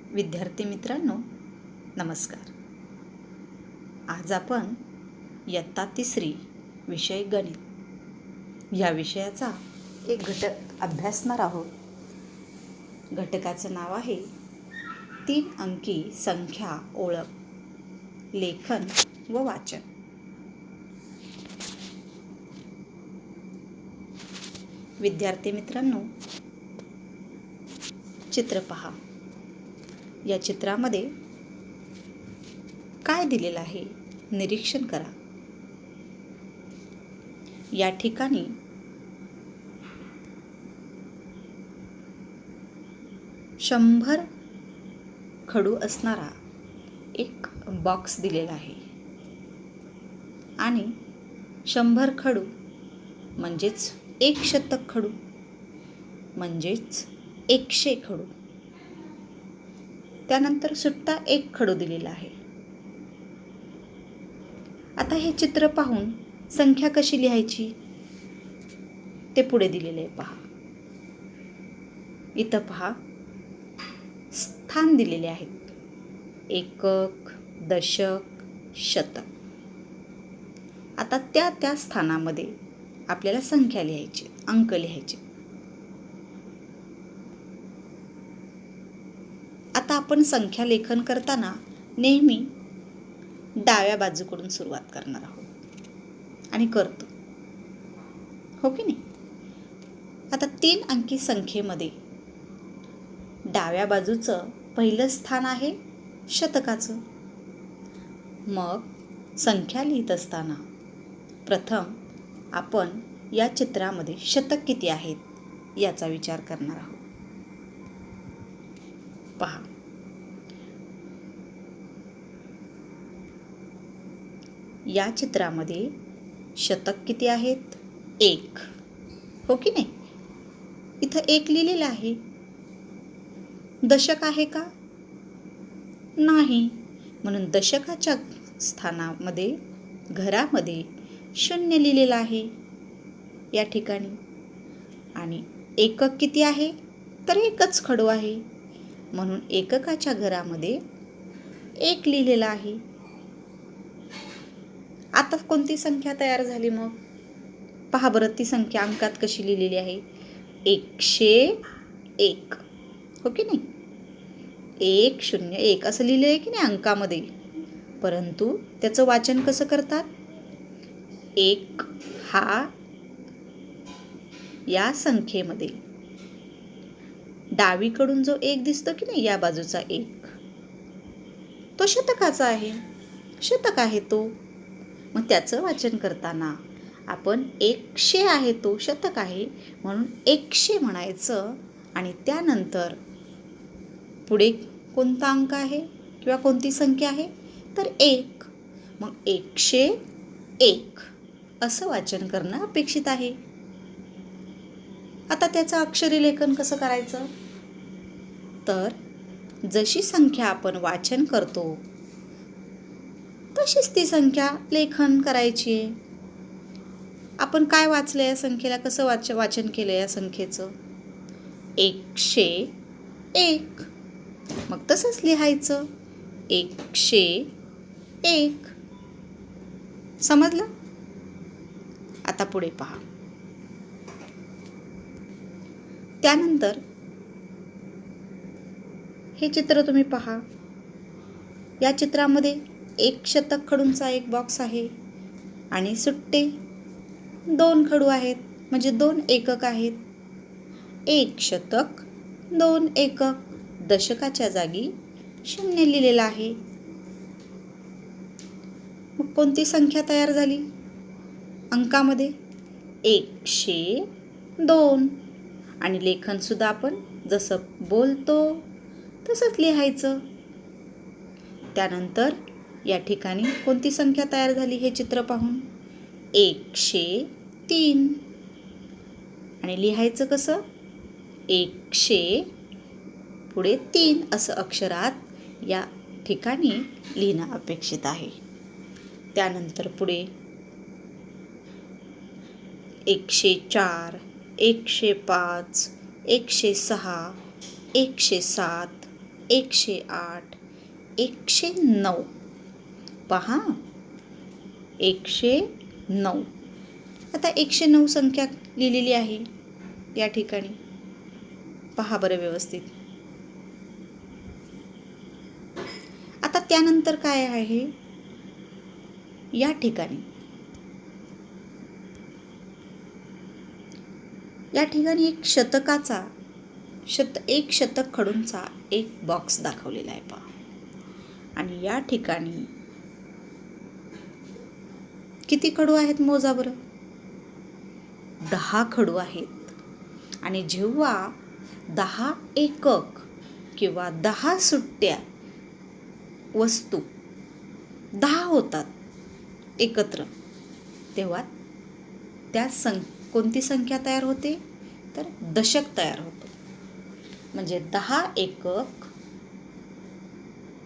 विद्यार्थी मित्रांनो, नमस्कार. आज आपण इयत्ता 3 विषय गणित या विषयाचा एक घटक अभ्यासणार आहोत. घटकाचं नाव आहे 3 अंकी संख्या ओळख, लेखन व वाचन. विद्यार्थी मित्रांनो, चित्र पहा. या चित्रामध्ये काय दिलेलं आहे निरीक्षण करा. या ठिकाणी शंभर खडू असणारा एक बॉक्स दिलेला आहे आणि 100 खडू म्हणजेच 100 खडू म्हणजेच 100 खडू. त्यानंतर सुट्टा 1 खडू दिलेला आहे. आता हे चित्र पाहून संख्या कशी लिहायची ते पुढे दिलेले आहे पहा. इथं पहा, स्थान दिलेले आहेत: एकक, दशक, शतक. आता त्या स्थानामध्ये आपल्याला संख्या लिहायची, अंक लिहायचे. आता आपण संख्या लेखन करताना नेहमी डाव्या बाजूकडून सुरुवात करणार आहोत आणि करतो, हो की नाही? आता 3 अंकी संख्येमध्ये डाव्या बाजूचं पहिलं स्थान आहे शतकाचं. मग संख्या लिहित असताना प्रथम आपण या चित्रामध्ये शतक किती आहेत याचा विचार करणार आहोत. पहा, या चित्रामध्ये शतक किती आहेत? 1, हो की नाही? इथं 1 लिहिलेलं आहे. दशक आहे का? नाही. म्हणून दशकाच्या स्थानामध्ये घरामध्ये 0 लिहिलेलं आहे या ठिकाणी. आणि एकक किती आहे? तर 1च खडू आहे, म्हणून एककाच्या घरामध्ये 1 लिहिलेलं आहे. आता कोणती संख्या तयार झाली मग? पहा बरं, ती संख्या अंकात कशी लिहिलेली आहे? 101, हो की नाही? 101 असं लिहिलं आहे की नाही अंकामध्ये. परंतु त्याचं वाचन कसं करतात? 1 हा या संख्येमध्ये डावीकडून जो 1 दिसतो की नाही, या बाजूचा 1, तो शतकाचा आहे, शतक आहे तो. मग त्याचं वाचन करताना आपण 100 आहे, तो शतक आहे म्हणून 100 म्हणायचं. आणि त्यानंतर पुढे कोणता अंक आहे किंवा कोणती संख्या आहे? तर 1. मग 101 असं वाचन करणं अपेक्षित आहे. आता त्याचं अक्षरी लेखन कसं करायचं? तर जशी संख्या आपण वाचन करतो तशीच ती संख्या लेखन करायची आहे. आपण काय वाचलं या संख्येला? कसं वाचन केलं या संख्येचं? 101. मग तसंच लिहायचं, 101. समजलं? आता पुढे पहा. त्यानंतर हे चित्र तुम्ही पहा. या चित्रामध्ये 1 शतक खडूंचा एक बॉक्स आहे आणि सुट्टे 2 खडू आहेत, म्हणजे 2 एकक आहेत. 1 शतक 2 एकक. दशकाच्या जागी 0 लिहिलेला आहे. मग कोणती संख्या तयार झाली अंकामध्ये? 102. आणि लेखन सुद्धा आपण जसं बोलतो तसंच लिहायचं. त्यानंतर या ठिकाणी कोणती संख्या तयार झाली हे चित्र पाहून? 103. आणि लिहायचं कसं? 100 पुढे 3 असं अक्षरात या ठिकाणी लिहिणं अपेक्षित आहे. त्यानंतर पुढे 104, 105, 106, 107, 108, 109. पहा, 109. आता 109 संख्या लिहिलेली आहे या ठिकाणी. पहा बरं व्यवस्थित. आता त्यानंतर काय आहे या ठिकाणी? या ठिकाणी एक शतकाचा एक शतक खडूंचा एक बॉक्स दाखवलेला आहे पहा. आणि या ठिकाणी किती खडू आहेत मोजा बरं? 10 खडू आहेत. आणि जेव्हा 10 एकक किंवा 10 सुट्ट्या वस्तू 10 होतात एकत्र, तेव्हा त्या कोणती संख्या तयार होते? तर दशक तयार होतो. म्हणजे 10 एकक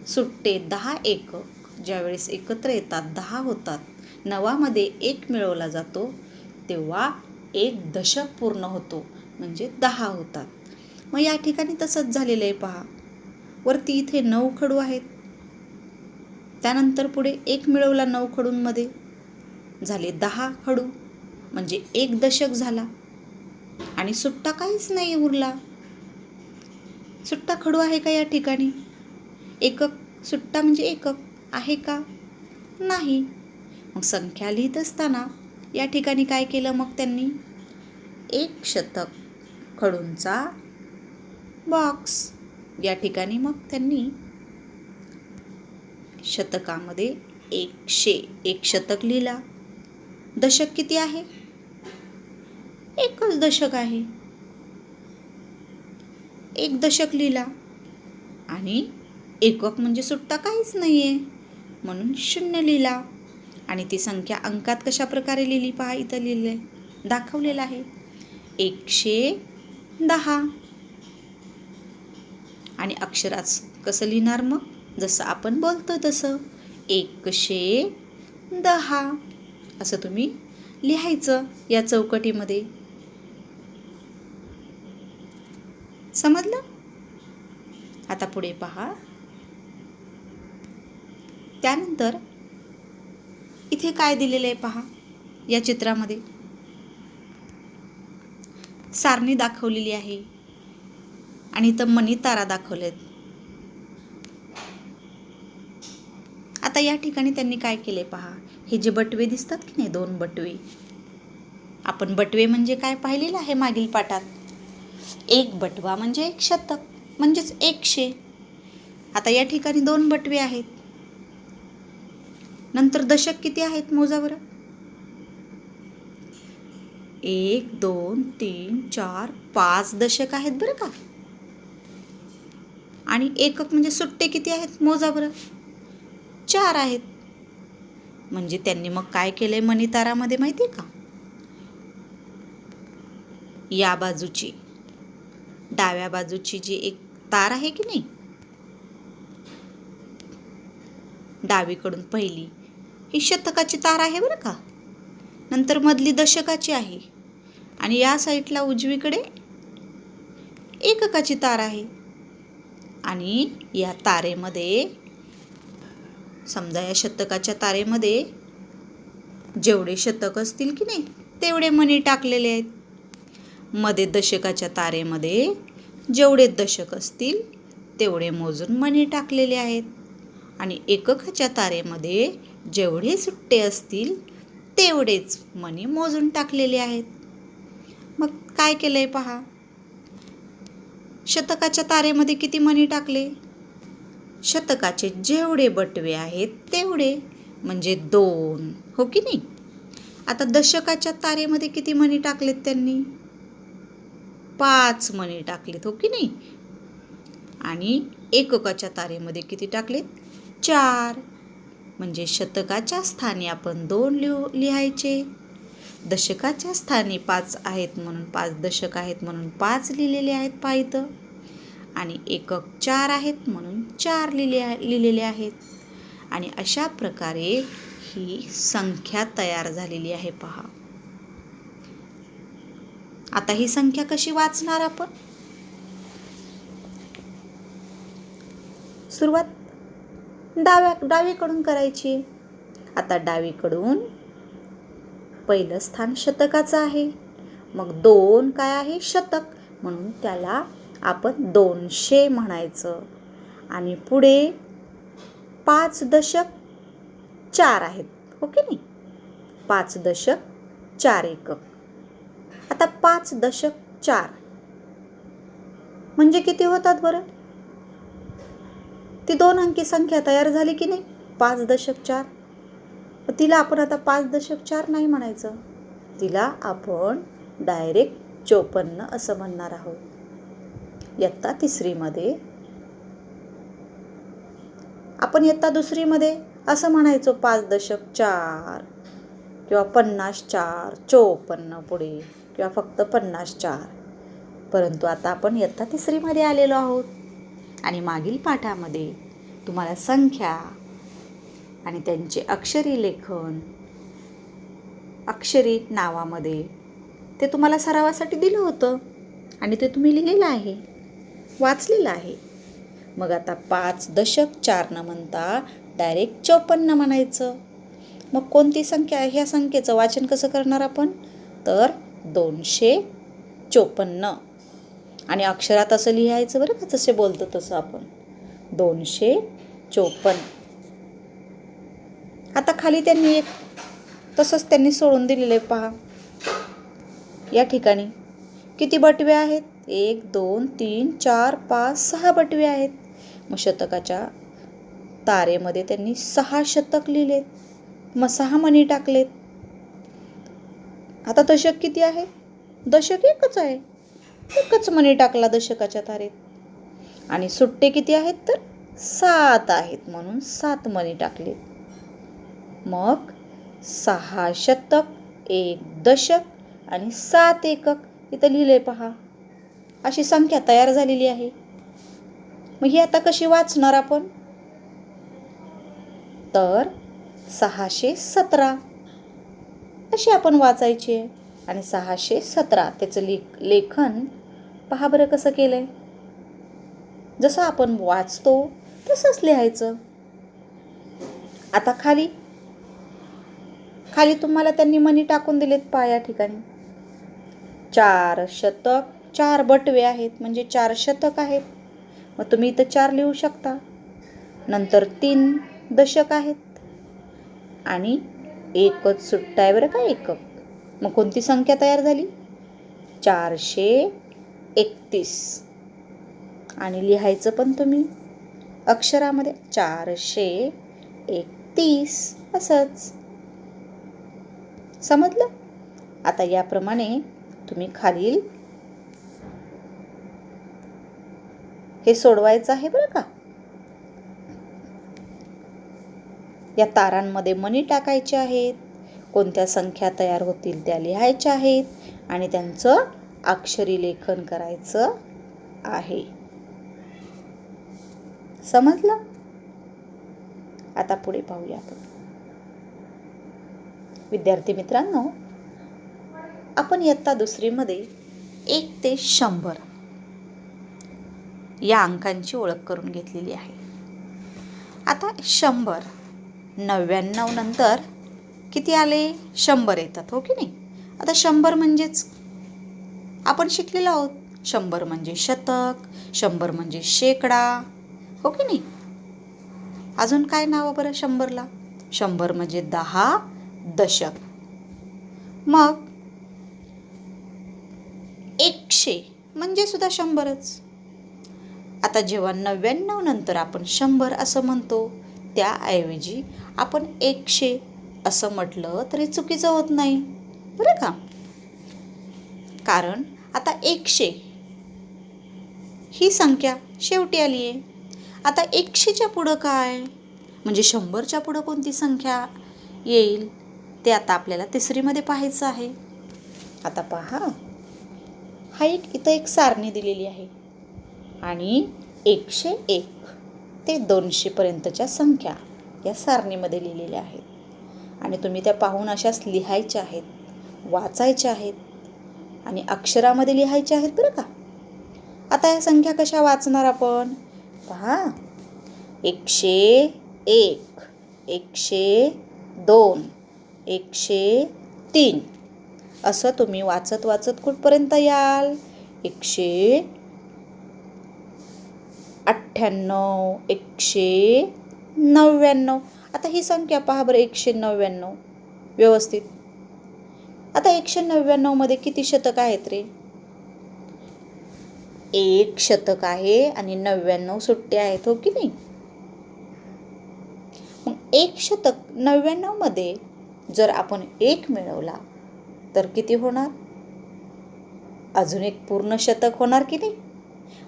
सुट्टे 10 एकक ज्यावेळेस एकत्र येतात 10 होतात, 9मध्ये 1 मिळवला जातो, तेव्हा एक दशक पूर्ण होतो, म्हणजे 10 होतात. मग या ठिकाणी तसंच झालेलं आहे पहा. वरती इथे 9 खडू आहेत. त्यानंतर पुढे 1 मिळवला 9 खडूंमध्ये, झाले 10 खडू, म्हणजे एक दशक झाला. आणि सुट्टा काहीच नाही उरला. सुट्टा खडू आहे का या ठिकाणी? एकक सुट्टा म्हणजे एकक आहे का? नाही. मग संख्या लिहित असताना या ठिकाणी काय केलं मग त्यांनी? एक शतक खडूंचा बॉक्स. या ठिकाणी मग त्यांनी शतकामध्ये 100 एक शतक लिहिला. दशक किती आहे? एकच दशक आहे. एक दशक लिहिला. आणि एकक म्हणजे सुट्टा काहीच नाही आहे, म्हणून 0 लिहिला. आणि ती संख्या अंकात कशा प्रकारे लिहिली पहा, इथं लिहिलंय, दाखवलेलं आहे 110. आणि अक्षरात कसं लिहिणार मग? जसं आपण बोलतो तसं 110 असं तुम्ही लिहायचं या चौकटीमध्ये. समजलं? आता पुढे पहा. त्यानंतर इथे काय दिलेलं आहे पहा. या चित्रामध्ये सारणी दाखवलेली आहे आणि इथं मणी तारा दाखवलेत. आता या ठिकाणी त्यांनी काय केले पहा. हे जे बटवे दिसतात की नाही, 2 बटवे, आपण बटवे म्हणजे काय पाहिलेलं आहे मागील पाठात. एक बटवा म्हणजे एक शतक, म्हणजेच 100. आता या ठिकाणी 2 बटवे आहेत. नंतर दशक किती आहेत मोजा बरं? 1 2 3 4 5 दशक आहेत बरं का. आणि एकक म्हणजे सुट्टे किती आहेत मोजा बरं? 4 आहेत. म्हणजे त्यांनी मग काय केलंय मणितारामध्ये माहिती आहे का? या बाजूची डाव्या बाजूची जी एक तार आहे की नाही, डावीकडून पहिली, ही शतकाची तार आहे बरं का. नंतर मधली दशकाची आहे. आणि या साईडला उजवीकडे एककाची तार आहे. आणि या तारेमध्ये समजा या शतकाच्या तारेमध्ये जेवढे शतक असतील की नाही तेवढे मणी टाकलेले आहेत. मध्ये दशकाच्या तारेमध्ये जेवढे दशक असतील तेवढे मोजून मणी टाकलेले आहेत. आणि एककाच्या तारेमध्ये जेवढे सुट्टे असतील तेवढेच मणी मोजून टाकलेले आहेत. मग काय केलंय पहा. शतकाच्या तारेमध्ये किती मणी टाकले? शतकाचे जेवढे बटवे आहेत तेवढे, म्हणजे 2, हो की नाही. आता दशकाच्या तारेमध्ये किती मणी टाकलेत त्यांनी? 5 मणी टाकलेत, हो की नाही. आणि एककाच्या तारेमध्ये किती टाकलेत? 4. म्हणजे शतकाच्या स्थानी आपण 2 लिहायचे, दशकाच्या स्थानी 5 आहेत म्हणून 5 दशक आहेत म्हणून 5 लिहिलेले आहेत पहा इथं. आणि एकक 4 आहेत म्हणून 4 लिहिलेले आहेत. आणि अशा प्रकारे ही संख्या तयार झालेली आहे पहा. आता ही संख्या कशी वाचणार आपण? सुरुवात डावीकडून करायची. आता डावीकडून पहिलं स्थान शतकाचं आहे. मग 2 काय आहे? शतक. म्हणून त्याला आपण 200 म्हणायचं. आणि पुढे 5 दशक 4 आहेत, हो की नाही? 5 दशक 4 एकक. आता 5 दशक 4 म्हणजे किती होतात बरं? ती 2 अंकी संख्या तयार झाली की नाही? 5 दशक 4. तिला आपण आता 5 दशक 4 नाही म्हणायचं. तिला आपण डायरेक्ट 54 असं म्हणणार आहोत. इयत्ता 3री मध्ये आपण इयत्ता 2री मध्ये असं म्हणायचो 5 दशक 4 किंवा 50 4, 54 पुढे किंवा फक्त 50 परंतु आता आपण इयत्ता 3री मध्ये आलेलो आहोत. आणि मागील पाठामध्ये तुम्हाला संख्या आणि त्यांचे अक्षरी लेखन, अक्षरी नावामध्ये ते तुम्हाला सरावासाठी दिलं होतं आणि ते तुम्ही लिहिलेलं आहे, वाचलेलं आहे. मग आता 5 दशक 4 न म्हणता डायरेक्ट 54 म्हणायचं. मग कोणती संख्या आहे? ह्या संख्येचं वाचन कसं करणार आपण? तर 254. आणि अक्षरात असं लिहायचं बरं का, जसे बोलतो तसं आपण 254. आता खाली त्यांनी तसंच त्यांनी सोडून दिलेलं आहे पहा. या ठिकाणी किती बटवे आहेत? 1 2 3 4 5 6 बटवे आहेत. मग शतकाच्या तारेमध्ये त्यांनी 6 शतक लिहिलेत. मग 6 मणी टाकलेत. आता दशक किती आहे? दशक एकच आहे. एकच मणी टाकला दशकाच्या तारेत. आणि सुट्टे किती आहेत? तर 7 आहेत, म्हणून 7 मणी टाकले. मग 6 शतक, 1 दशक आणि 7 एकक इथं लिहिले पहा. अशी संख्या तयार झालेली आहे. मग ही आता कशी वाचणार आपण? तर 617 अशी आपण वाचायची आहे. आणि 617 त्याचं लेखन पहा बरं कसं केलंय. जसं आपण वाचतो तसंच लिहायचं. आता खाली तुम्हाला त्यांनी मणी टाकून दिलेत पहा. या ठिकाणी 4 शतक 4 बटवे आहेत, म्हणजे 4 शतक आहेत. मग तुम्ही इथं 4 लिहू शकता. नंतर 3 दशक आहेत आणि एकच सुट्टा आहे बरं का, एकक. मग कोणती संख्या तयार झाली? 431. आणि लिहायचं पण तुम्ही अक्षरामध्ये 431 असंच. समजलं? आता याप्रमाणे तुम्ही खालील हे सोडवायचं आहे बरं का. या तारांमध्ये मणी टाकायचे आहेत. कोणत्या संख्या तयार होतील त्या लिहायच्या आहेत आणि त्यांचं अक्षरी लेखन करायचं आहे. समजलं? आता पुढे पाहूया आपण. विद्यार्थी मित्रांनो, आपण इयत्ता 2री मध्ये 1 ते 100 या अंकांची ओळख करून घेतलेली आहे. आता 100 99 नंतर किती आले? 100 येतात, हो की नाही? आता 100 म्हणजेच आपण शिकलेलो आहोत. 100 म्हणजे शतक, 100 म्हणजे शेकडा, हो की नाही? अजून काय नाव बरं 100ला? 100 म्हणजे 10 दशक. मग 100 म्हणजे सुद्धा 100च. आता जेव्हा 99 नंतर आपण 100 असं म्हणतो, त्याऐवजी आपण 100 असं म्हटलं तरी चुकीचं होत नाही बरं का. कारण आता 100 ही संख्या शेवटी आली आहे. आता 100च्या पुढं काय, म्हणजे 100च्या पुढं कोणती संख्या येईल ते आता आपल्याला 3री मध्ये पाहायचं आहे. आता पहा, इथं एक सारणी दिलेली आहे आणि 101 ते 200 पर्यंतच्या संख्या या सारणीमध्ये लिहिलेल्या आहेत. आणि तुम्ही त्या पाहून अशाच लिहायच्या आहेत, वाचायच्या आहेत आणि अक्षरामध्ये लिहायच्या आहेत बरं का. आता या संख्या कशा वाचणार आपण? पहा, 101, 102, 103. असं तुम्ही वाचत वाचत कुठपर्यंत याल? 198, 199. आता ही संख्या पहा बरं, 199 व्यवस्थित. आता 199 मध्ये किती शतक आहेत रे? 1 शतक आहे आणि 99 सुट्टे आहेत, हो की नाही? मग 1 शतक 99 मध्ये जर आपण 1 मिळवला तर किती होणार? अजून एक पूर्ण शतक होणार की नाही?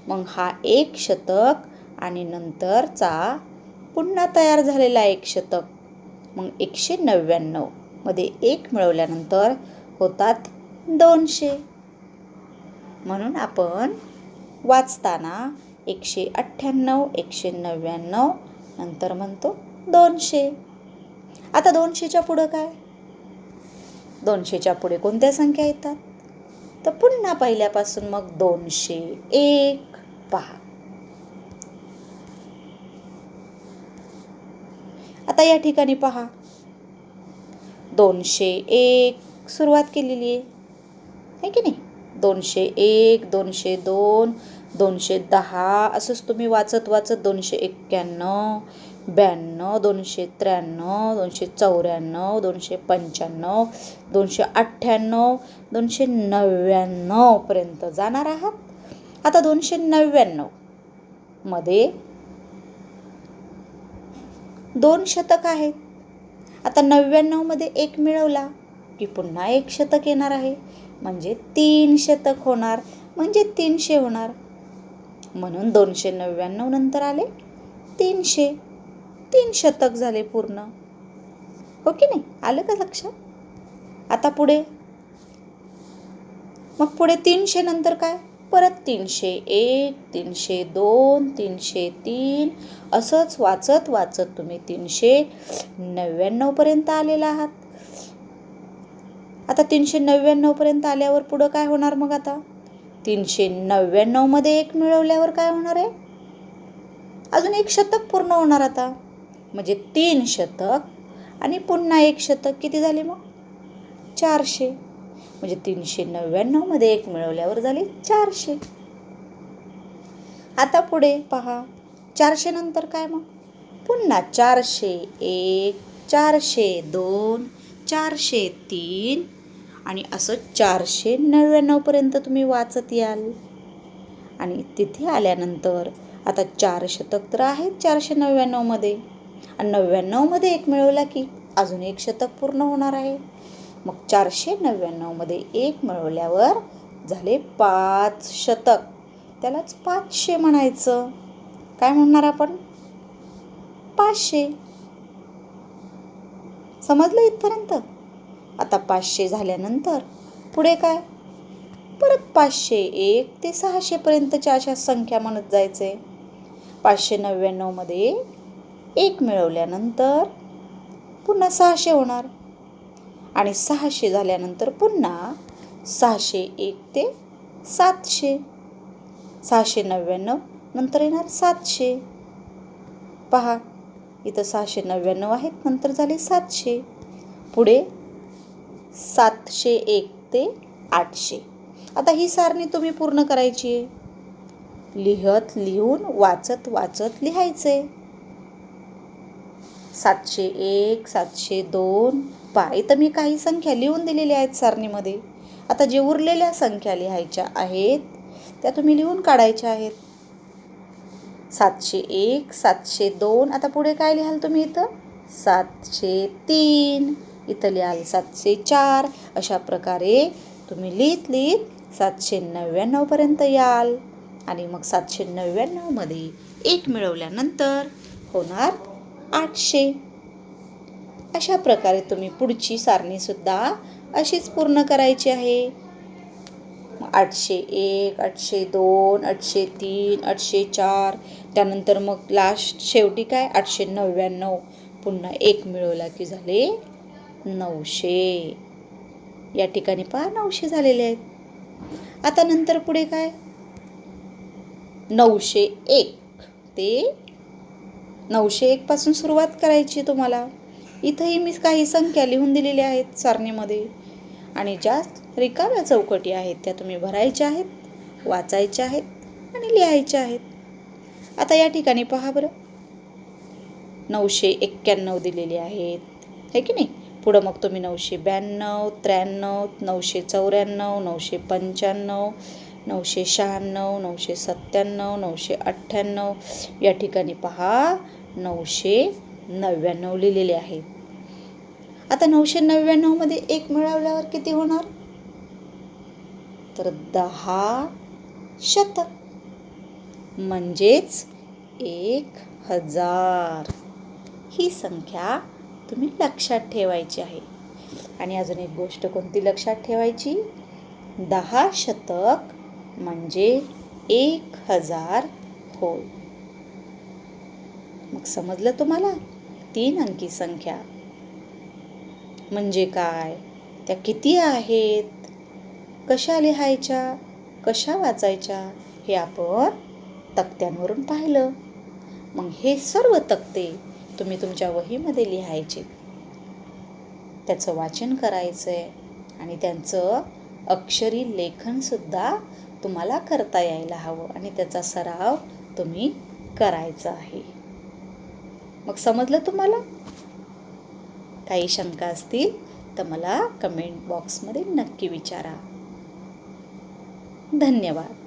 मग हा 1 शतक आणि नंतरचा पुन्हा तयार झालेला 1 शतक. मग 199 मध्ये 1 मिळवल्यानंतर होतात 200. म्हणून आपण वाचताना 198, 199 नंतर म्हणतो 200. आता 200च्या पुढं काय? 200च्या पुढे कोणत्या संख्या येतात? तर पुन्हा पहिल्यापासून मग 201. पहा आता या ठिकाणी पहा, 201 सुरुवात केलेली आहे की नाही? 201, 202, 210 असंच तुम्ही वाचत वाचत 291, 92, 293, 294, 295, 298, 299 पर्यंत जाणार आहात. आता 299 मध्ये 2 शतक आहेत. आता 99 मध्ये 1 मिळवला की पुन्हा 1 शतक येणार आहे, म्हणजे 3 शतक होणार, म्हणजे 300 होणार. म्हणून 299 नंतर आले 300. 3 शतक झाले पूर्ण, हो की नाही? आलं का लक्षात? आता पुढे, मग पुढे 300 नंतर काय? परत 301, 302, 303 असंच वाचत वाचत तुम्ही 399 पर्यंत आलेला आहात. आता 399 पर्यंत आल्यावर पुढं काय होणार? मग आता 399 मध्ये 1 मिळवल्यावर काय होणार आहे? अजून 1 शतक पूर्ण होणार आता, म्हणजे 3 शतक आणि पुन्हा 1 शतक. किती झाले मग? 400. म्हणजे 399 मध्ये 1 मिळवल्यावर झाले 400. आता पुढे पहा, 400 नंतर काय? मग पुन्हा 401, 402, 403 आणि असं 499 पर्यंत तुम्ही वाचत याल. आणि तिथे आल्यानंतर आता 4 शतक तर आहेत 499 मध्ये, आणि 99 मध्ये 1 मिळवला की अजून 1 शतक पूर्ण होणार आहे. मग 499 मध्ये 1 मिळवल्यावर झाले 5 शतक. त्यालाच 500 म्हणायचं. काय म्हणणार आपण? 500. समजलं इथपर्यंत? आता 500 झाल्यानंतर पुढे काय? परत 501 ते 600 पर्यंतच्या अशा संख्या म्हणत जायचे. 599 मध्ये 1 मिळवल्यानंतर पुन्हा 600 होणार, आणि 600 झाल्यानंतर पुन्हा 601 ते 700. 699 नंतर येणार 700. पहा इथं 699 आहेत, नंतर झाले 700. पुढे 701 ते 800. आता ही सारणी तुम्ही पूर्ण करायची आहे. लिहत लिहून वाचत वाचत लिहायचे. 701, 702. पहा इथं मी काही संख्या लिहून दिलेल्या आहेत सारणीमध्ये. आता जे उरलेल्या संख्या लिहायच्या आहेत त्या तुम्ही लिहून काढायच्या आहेत. 701, 702. आता पुढे काय लिहाल तुम्ही? इथं 703. इथं लिहाल 704. अशा प्रकारे तुम्ही लिहित लिहित 799 पर्यंत याल. आणि मग 799 मध्ये 1 मिळवल्यानंतर होणार 800. अशा प्रकारे तुम्ही पुढची सारणी सुद्धा अशीच पूर्ण करायची आहे. 801, 802, 803, 804. त्यानंतर मग लास्ट शेवटी काय? 899. पुन्हा 1 मिळवला की झाले 900. या ठिकाणी पहा 900 झालेले आहेत. आता नंतर पुढे काय? 901 ते 901 पासून सुरुवात करायची तुम्हाला. इथंही मी काही संख्या लिहून दिलेल्या आहेत सारणीमध्ये आणि ज्या रिकाम्या चौकटी आहेत त्या तुम्ही भरायच्या आहेत, वाचायच्या आहेत आणि लिहायच्या आहेत. आता या ठिकाणी पहा बरं, 991 दिलेले आहेत, है की नाही. पुढं मग तुम्ही 992, 93, 994, 995, 996, 997, 998, या ठिकाणी पहा 999 लिहिलेले आहेत. आता 999 मध्ये 1 मिळवल्यावर किती होणार? तर 10 शतक, म्हणजेच 1000. ही संख्या तुम्ही लक्षात ठेवायची आहे. आणि अजून एक गोष्ट कोणती लक्षात ठेवायची? 10 शतक म्हणजे 1000 होय. मग समजलं तुम्हाला? 3 अंकी संख्या म्हणजे काय, त्या किती आहेत, कशा लिहायच्या, कशा वाचायच्या, हे आपण तक्त्यांवरून पाहिलं. मग हे सर्व तक्ते तुम्ही तुमच्या वहीमध्ये लिहायचे, त्याचं वाचन करायचं आहे आणि त्यांचं अक्षरी लेखनसुद्धा तुम्हाला करता यायला हवं आणि त्याचा सराव तुम्ही करायचा आहे. मग समजलं तुम्हाला? काही शंका असतील तर मला कमेंट बॉक्समध्ये नक्की विचारा. धन्यवाद.